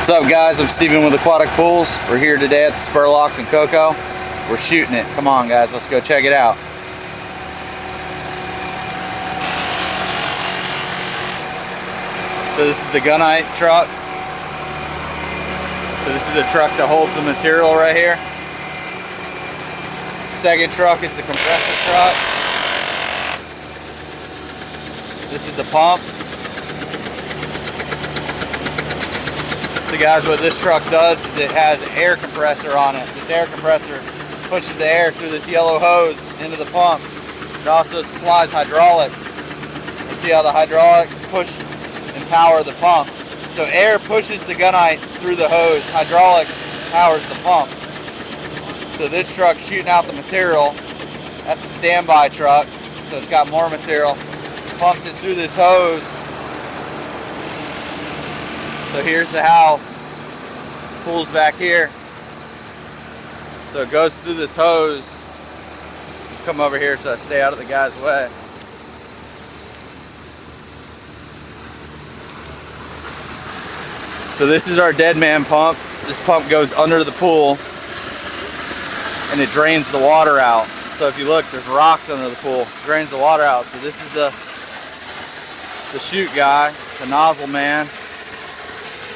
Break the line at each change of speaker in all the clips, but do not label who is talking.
What's up, guys? I'm Steven with Aquatic Pools. We're here today at the Spur Locks in Cocoa. We're shooting it. Come on, guys, let's go check it out. So this is the Gunite truck. So this is the truck that holds the material right here. Second truck is the compressor truck. This is the pump. So guys, what this truck does is it has an air compressor on it. This air compressor pushes the air through this yellow hose into the pump. It also supplies hydraulics. You see how the hydraulics push and power the pump. So air pushes the Gunite through the hose. Hydraulics powers the pump. So this truck's shooting out the material. That's a standby truck. So it's got more material. Pumps it through this hose. So here's the house. Pool's back here. So it goes through this hose. Come over here so I stay out of the guy's way. So this is our dead man pump. This pump goes under the pool and it drains the water out. So if you look, there's rocks under the pool. It drains the water out. So this is the chute guy, the nozzle man.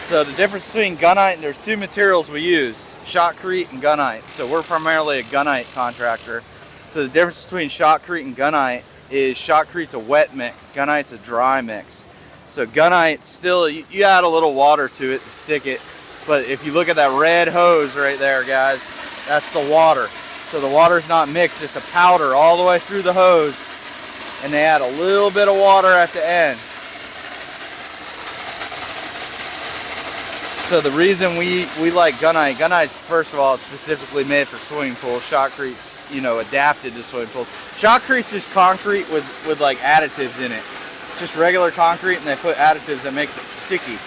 So the difference between Gunite, and there's two materials we use, shotcrete and Gunite. So we're primarily a Gunite contractor. So the difference between shotcrete and Gunite is shotcrete's a wet mix, Gunite's a dry mix. So Gunite still, you add a little water to it to stick it, but if you look at that red hose right there, guys, that's the water. So the water's not mixed, it's a powder all the way through the hose, and they add a little bit of water at the end. So the reason we like Gunite's, first of all, it's specifically made for swimming pools. Shotcrete's, adapted to swimming pools. Shotcrete's just concrete with like additives in it. It's just regular concrete and they put additives that makes it sticky.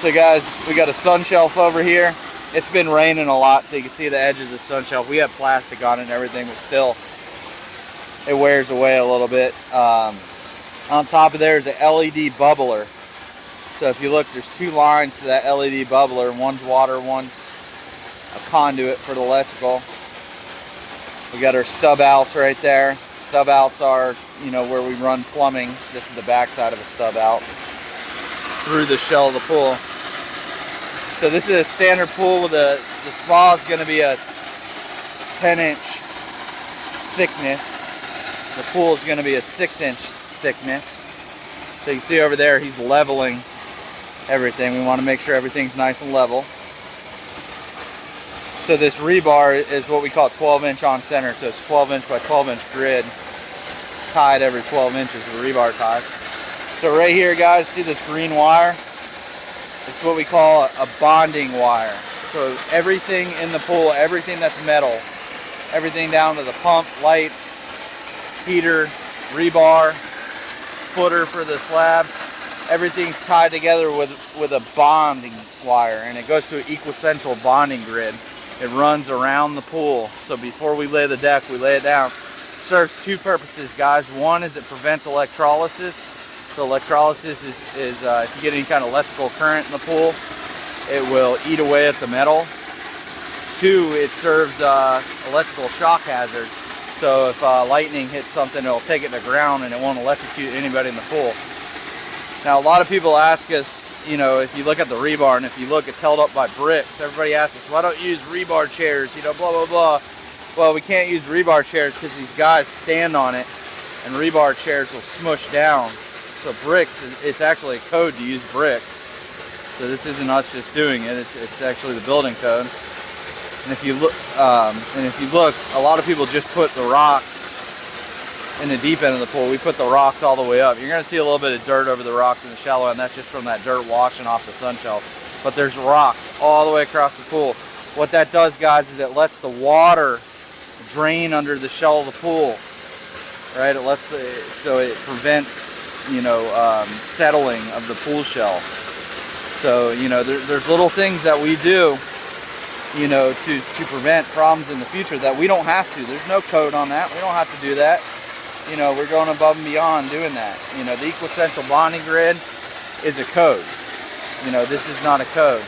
So guys, we got a sun shelf over here. It's been raining a lot, so you can see the edge of the sun shelf. We have plastic on it and everything, but still, it wears away a little bit. On top of there is an LED bubbler. So if you look, there's two lines to that LED bubbler. One's water, one's a conduit for the electrical. We got our stub outs right there. Stub outs are, where we run plumbing. This is the back side of a stub out through the shell of the pool. So this is a standard pool with the spa is going to be a 10-inch thickness. The pool is going to be a 6-inch thickness. So you can see over there, he's leveling everything. We want to make sure everything's nice and level. So this rebar is what we call 12-inch on center. So it's 12-inch by 12-inch grid, tied every 12 inches with rebar ties. So right here, guys, see this green wire? It's what we call a bonding wire. So everything in the pool, everything that's metal, everything down to the pump, lights, heater, rebar, footer for the slab, everything's tied together with a bonding wire, and it goes to an equisential bonding grid. It runs around the pool. So before we lay the deck, we lay it down. It serves two purposes, guys. One is it prevents electrolysis. So electrolysis is if you get any kind of electrical current in the pool, it will eat away at the metal. Two, it serves electrical shock hazard. So if lightning hits something, it'll take it to the ground and it won't electrocute anybody in the pool. Now, a lot of people ask us, if you look at the rebar, and if you look, it's held up by bricks. Everybody asks us, why don't you use rebar chairs, blah, blah, blah. Well, we can't use rebar chairs because these guys stand on it, and rebar chairs will smush down. So bricks, it's actually a code to use bricks. So this isn't us just doing it, it's actually the building code. And if you look, a lot of people just put the rocks in the deep end of the pool. We put the rocks all the way up. You're going to see a little bit of dirt over the rocks in the shallow end. That's just from that dirt washing off the sun shelf. But there's rocks all the way across the pool. What that does, guys, is it lets the water drain under the shell of the pool. Right? So it prevents, settling of the pool shell. So, there's little things that we do, to prevent problems in the future that we don't have to. There's no code on that. We don't have to do that. We're going above and beyond doing that. The equisential bonding grid is a code. You know, this is not a code.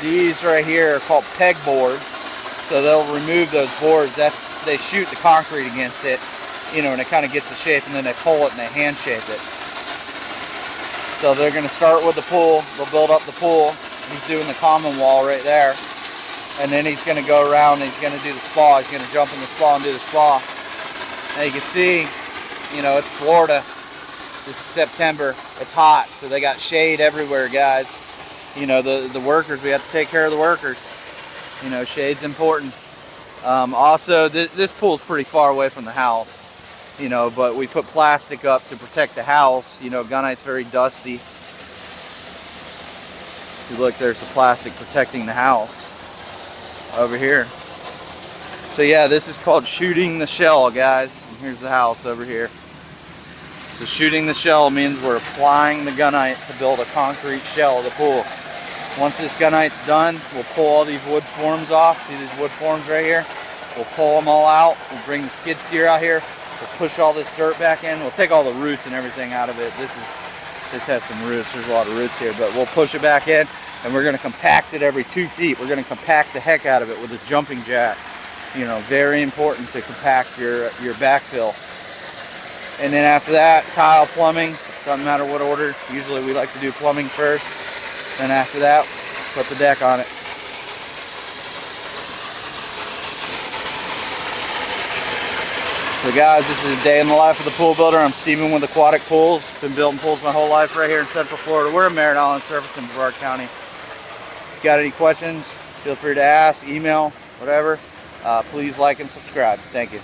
These right here are called peg boards. So they'll remove those boards. They shoot the concrete against it, you know, and it kind of gets the shape, and then they pull it and they hand shape it. So they're going to start with the pool. They'll build up the pool. He's doing the common wall right there. And then he's going to go around and he's going to do the spa. He's going to jump in the spa and do the spa. Now you can see, you know, it's Florida. This is September. It's hot, so they got shade everywhere, guys. You know, the workers, we have to take care of the workers. You know, shade's important. Also, this pool's pretty far away from the house, you know, but we put plastic up to protect the house. You know, Gunite's very dusty. If you look, there's the plastic protecting the house over here. So yeah, this is called shooting the shell, guys. And here's the house over here. So shooting the shell means we're applying the Gunite to build a concrete shell of the pool. Once this Gunite's done, we'll pull all these wood forms off. See these wood forms right here? We'll pull them all out. We'll bring the skid steer out here. We'll push all this dirt back in. We'll take all the roots and everything out of it. This has some roots. There's a lot of roots here, but we'll push it back in, and we're going to compact it every 2 feet. We're going to compact the heck out of it with a jumping jack. You know, very important to compact your backfill. And then after that, tile, plumbing. Doesn't matter what order. Usually we like to do plumbing first. Then after that, put the deck on it. So guys, this is a day in the life of the pool builder. I'm Steven with Aquatic Pools. Been building pools my whole life right here in Central Florida. We're in Merritt Island Surface in Brevard County. If you got any questions, feel free to ask, email, whatever. Please like and subscribe. Thank you.